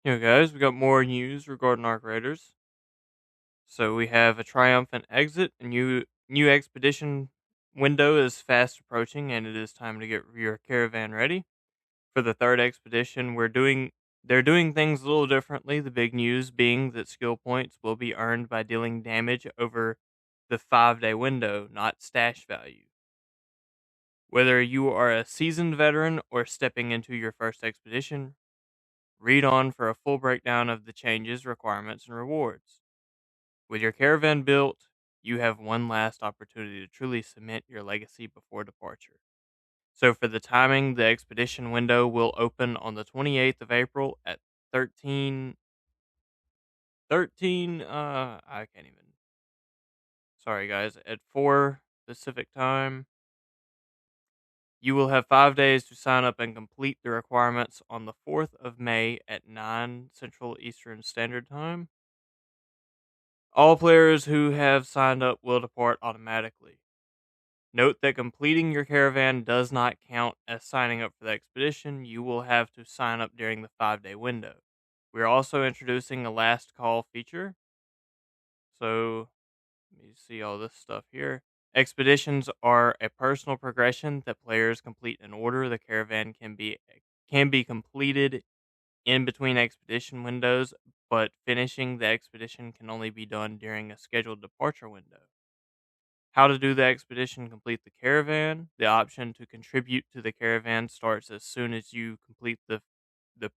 Guys, we got more news regarding Arc Raiders. So we have a triumphant exit. A new expedition window is fast approaching, and it is time to get your caravan ready for the third expedition. They're doing things a little differently. The big news being that skill points will be earned by dealing damage over the 5-day window, not stash value. Whether you are a seasoned veteran or stepping into your first expedition, read on for a full breakdown of the changes, requirements, and rewards. With your caravan built, you have one last opportunity to truly cement your legacy before departure. So, for the timing, the expedition window will open on the 28th of April at 13. I can't even. Sorry, guys. At 4 Pacific time. You will have 5 days to sign up and complete the requirements on the 4th of May at 9 Central Eastern Standard Time. All players who have signed up will depart automatically. Note that completing your caravan does not count as signing up for the expedition. You will have to sign up during the 5-day window. We are also introducing a last call feature. So, let me see all this stuff here. Expeditions are a personal progression that players complete in order. The caravan can be completed in between expedition windows, but finishing the expedition can only be done during a scheduled departure window. How to do the expedition: complete the caravan. The option to contribute to the caravan starts as soon as you complete the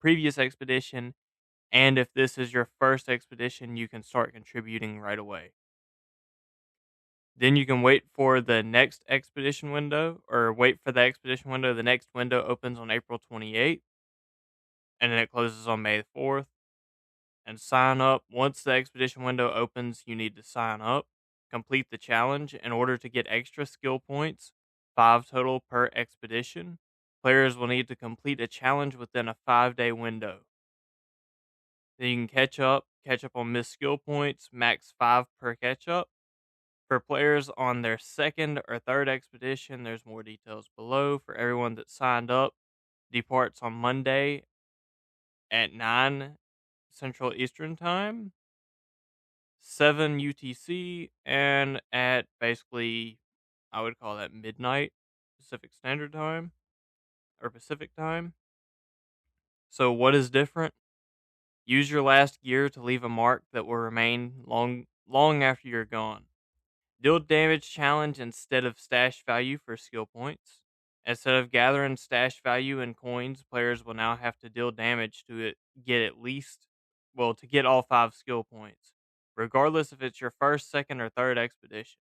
previous expedition, and if this is your first expedition, you can start contributing right away. Then you can wait for the next expedition window, or wait for the expedition window. The next window opens on April 28th, and then it closes on May 4th. And sign up. Once the expedition window opens, you need to sign up, complete the challenge in order to get extra skill points, 5 total per expedition. Players will need to complete a challenge within a 5-day window. Then you can catch up on missed skill points, max 5 per catch up. For players on their second or third expedition, there's more details below. For everyone that signed up, departs on Monday at 9 Central Eastern Time, 7 UTC, and at basically, I would call that midnight Pacific Standard Time or Pacific Time. So, what is different? Use your last gear to leave a mark that will remain long after you're gone. Deal damage challenge instead of stash value for skill points. Instead of gathering stash value in coins, players will now have to deal damage to it get at least to get all 5 skill points, regardless if it's your first, second, or third expedition.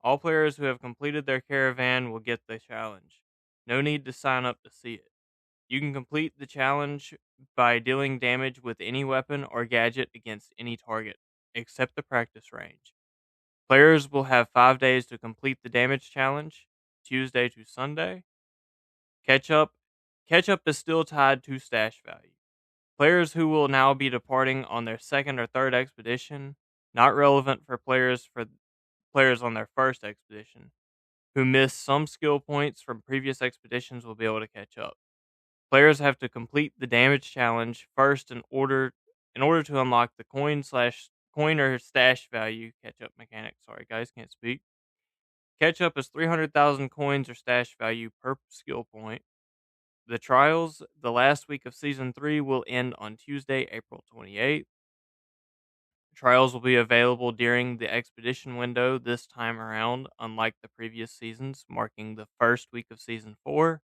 All players who have completed their caravan will get the challenge. No need to sign up to see it. You can complete the challenge by dealing damage with any weapon or gadget against any target, except the practice range. Players will have 5 days to complete the damage challenge, Tuesday to Sunday. Catch up. Catch up is still tied to stash value. Players who will now be departing on their second or third expedition, not relevant for players on their first expedition, who missed some skill points from previous expeditions will be able to catch up. Players have to complete the damage challenge first in order to unlock the coin or stash value catch up mechanic. Sorry guys, can't speak. Catch up is 300,000 coins or stash value per skill point. The trials, the last week of season 3, will end on Tuesday, April 28th. Trials will be available during the expedition window this time around, unlike the previous seasons, marking the first week of season 4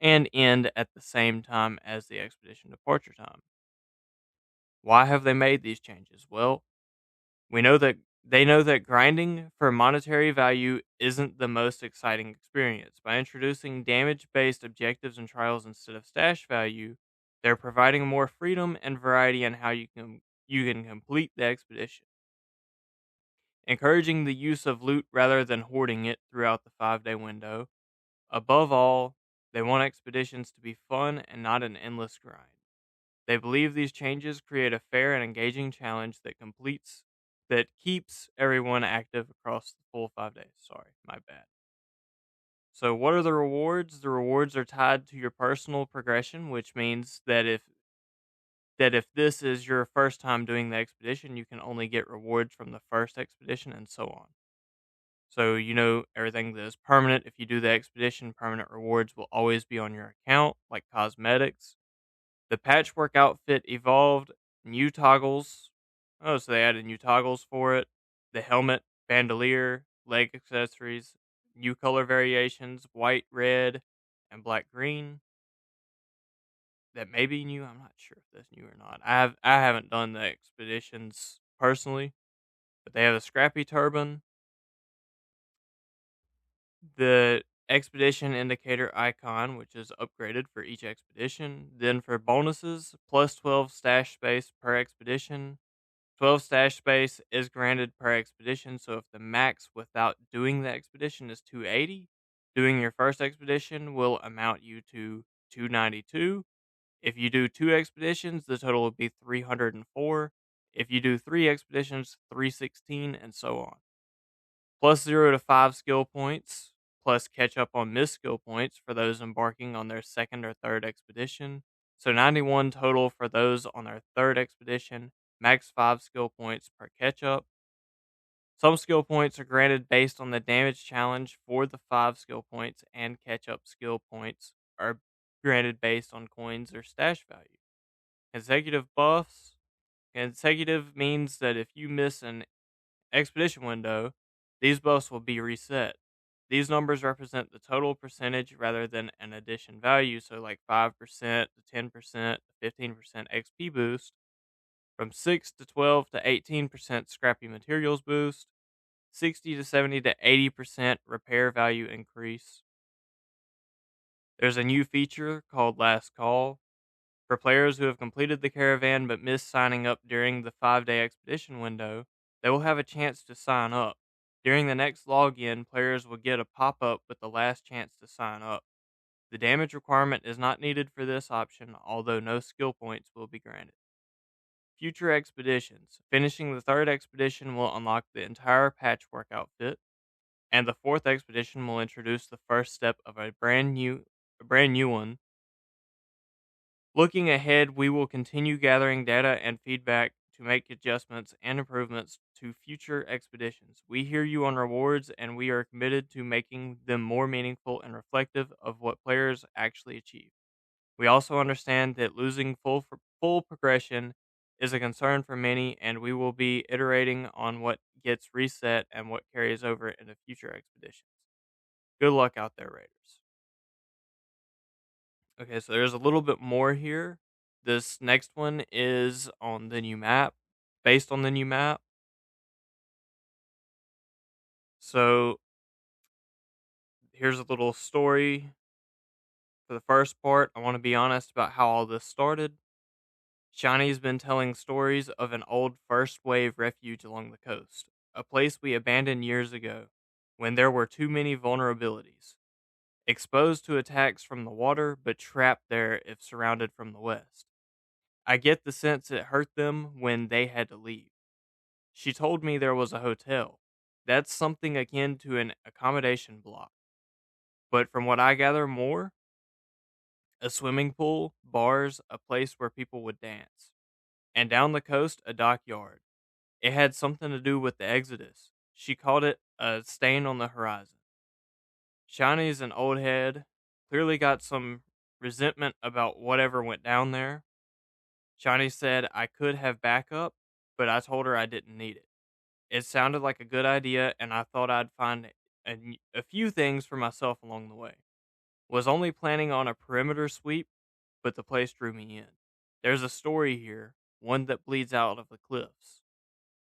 and end at the same time as the expedition departure time. Why have they made these changes? Well, we know that they know that grinding for monetary value isn't the most exciting experience. By introducing damage-based objectives and trials instead of stash value, they're providing more freedom and variety in how you can complete the expedition, encouraging the use of loot rather than hoarding it throughout the 5-day window. Above all, they want expeditions to be fun and not an endless grind. They believe these changes create a fair and engaging challenge that keeps everyone active across the full 5 days. Sorry, my bad. So, what are the rewards? The rewards are tied to your personal progression, which means that if that if this is your first time doing the expedition, you can only get rewards from the first expedition and so on. So, everything that is permanent, if you do the expedition, permanent rewards will always be on your account, like cosmetics. The patchwork outfit evolved, new toggles. Oh, so they added new toggles for it. The helmet, bandolier, leg accessories, new color variations, white, red, and black, green. That may be new. I'm not sure if that's new or not. I haven't done the expeditions personally, but they have a scrappy turban, the expedition indicator icon, which is upgraded for each expedition. Then for bonuses, plus 12 stash space per expedition. 12 stash space is granted per expedition, so if the max without doing the expedition is 280, doing your first expedition will amount you to 292. If you do 2 expeditions, the total would be 304. If you do 3 expeditions, 316, and so on. Plus 0 to 5 skill points, plus catch up on missed skill points for those embarking on their second or third expedition. So 91 total for those on their third expedition, max 5 skill points per catch up. Some skill points are granted based on the damage challenge for the 5 skill points, and catch up skill points are granted based on coins or stash value. Consecutive buffs. Consecutive means that if you miss an expedition window, these buffs will be reset. These numbers represent the total percentage rather than an addition value, so like 5% to 10% to 15% XP boost, from 6 to 12 to 18% scrappy materials boost, 60 to 70 to 80% repair value increase. There's a new feature called Last Call. For players who have completed the caravan but missed signing up during the 5-day expedition window, they will have a chance to sign up. During the next login, players will get a pop up with the last chance to sign up. The damage requirement is not needed for this option, although no skill points will be granted. Future expeditions. Finishing the third expedition will unlock the entire patchwork outfit, and the fourth expedition will introduce the first step of a brand new one. Looking ahead, we will continue gathering data and feedback to make adjustments and improvements to future expeditions. We hear you on rewards, and we are committed to making them more meaningful and reflective of what players actually achieve. We also understand that losing full progression is a concern for many, and we will be iterating on what gets reset and what carries over into future expeditions. Good luck out there, Raiders. Okay, so there's a little bit more here. This next one is on the new map, based on the new map. So here's a little story for the first part. I want to be honest about how all this started. Shani's been telling stories of an old first wave refuge along the coast, a place we abandoned years ago when there were too many vulnerabilities. Exposed to attacks from the water, but trapped there if surrounded from the west. I get the sense it hurt them when they had to leave. She told me there was a hotel. That's something akin to an accommodation block. But from what I gather more, a swimming pool, bars, a place where people would dance. And down the coast, a dockyard. It had something to do with the Exodus. She called it a stain on the horizon. Shawnee's an old head, clearly got some resentment about whatever went down there. Shawnee said I could have backup, but I told her I didn't need it. It sounded like a good idea, and I thought I'd find a few things for myself along the way. Was only planning on a perimeter sweep, but the place drew me in. There's a story here, one that bleeds out of the cliffs,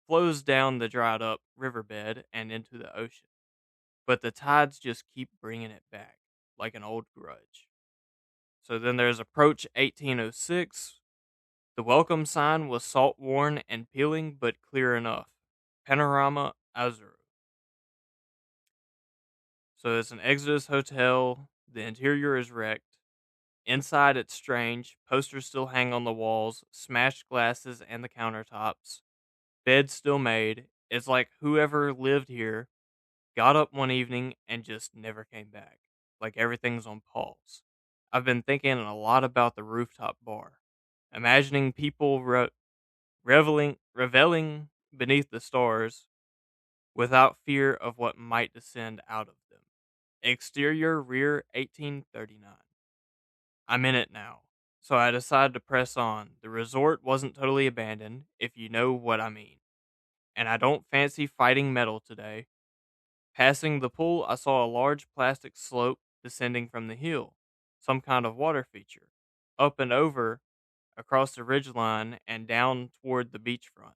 flows down the dried up riverbed and into the ocean. But the tides just keep bringing it back, like an old grudge. So then there's Approach 1806. The welcome sign was salt worn and peeling, but clear enough. Panorama Azure. So it's an Exodus hotel. The interior is wrecked. Inside, it's strange. Posters still hang on the walls, smashed glasses and the countertops. Beds still made. It's like whoever lived here got up one evening and just never came back. Like everything's on pause. I've been thinking a lot about the rooftop bar. imagining people reveling beneath the stars without fear of what might descend out of them. Exterior rear 1839. I'm in it now, so I decided to press on. The resort wasn't totally abandoned, if you know what I mean, and I don't fancy fighting metal today. Passing the pool, I saw a large plastic slope descending from the hill, some kind of water feature, up and over across the ridgeline and down toward the beachfront.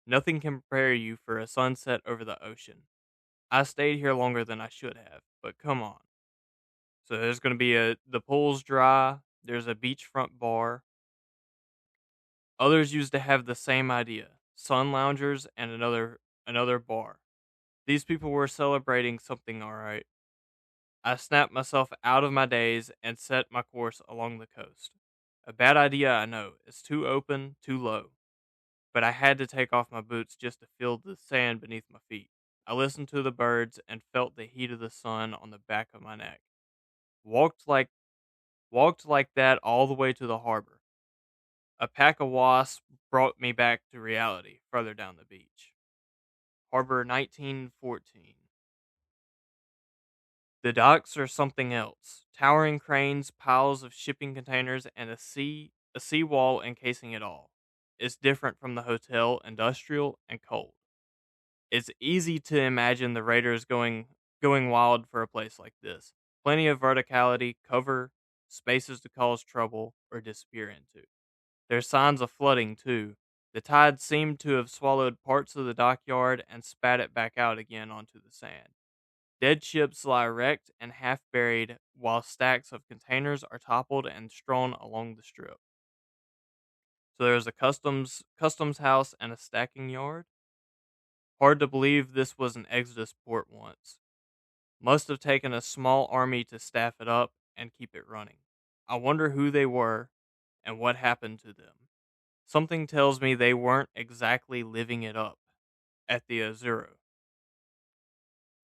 Nothing can prepare you for a sunset over the ocean. I stayed here longer than I should have, but come on. So there's going to be the pool's dry. There's a beachfront bar. Others used to have the same idea. Sun loungers and another bar. These people were celebrating something all right. I snapped myself out of my daze and set my course along the coast. A bad idea, I know. It's too open, too low. But I had to take off my boots just to feel the sand beneath my feet. I listened to the birds and felt the heat of the sun on the back of my neck. Walked like walked like that all the way to the harbor. A pack of wasps brought me back to reality further down the beach. Harbor 1914. The docks are something else. Towering cranes, piles of shipping containers, and a sea wall encasing it all. It's different from the hotel, industrial and cold. It's easy to imagine the raiders going wild for a place like this. Plenty of verticality, cover, spaces to cause trouble or disappear into. There's signs of flooding too. The tide seemed to have swallowed parts of the dockyard and spat it back out again onto the sand. Dead ships lie wrecked and half buried, while stacks of containers are toppled and strewn along the strip. So there's a customs house and a stacking yard. Hard to believe this was an Exodus port once. Must have taken a small army to staff it up and keep it running. I wonder who they were and what happened to them. Something tells me they weren't exactly living it up at the Azuro.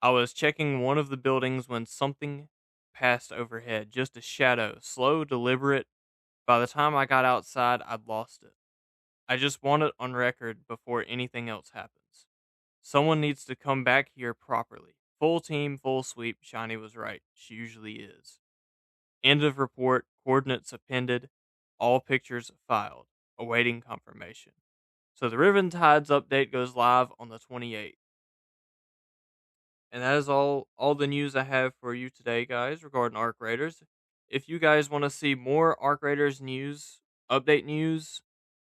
I was checking one of the buildings when something passed overhead, just a shadow, slow, deliberate. By the time I got outside, I'd lost it. I just want it on record before anything else happens. Someone needs to come back here properly. Full team, full sweep. Shiny was right. She usually is. End of report. Coordinates appended. All pictures filed. Awaiting confirmation. So the Riven Tides update goes live on the 28th. And that is all the news I have for you today, guys, regarding Arc Raiders. If you guys want to see more Arc Raiders news, update news,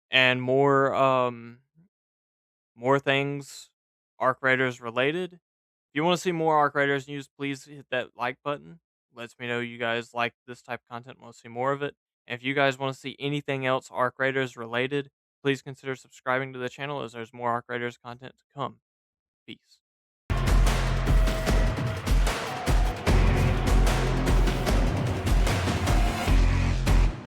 and more things Arc Raiders related, if you want to see more Arc Raiders news, please hit that like button. Lets me know you guys like this type of content and want to see more of it. And if you guys want to see anything else Arc Raiders related, please consider subscribing to the channel as there's more Arc Raiders content to come. Peace.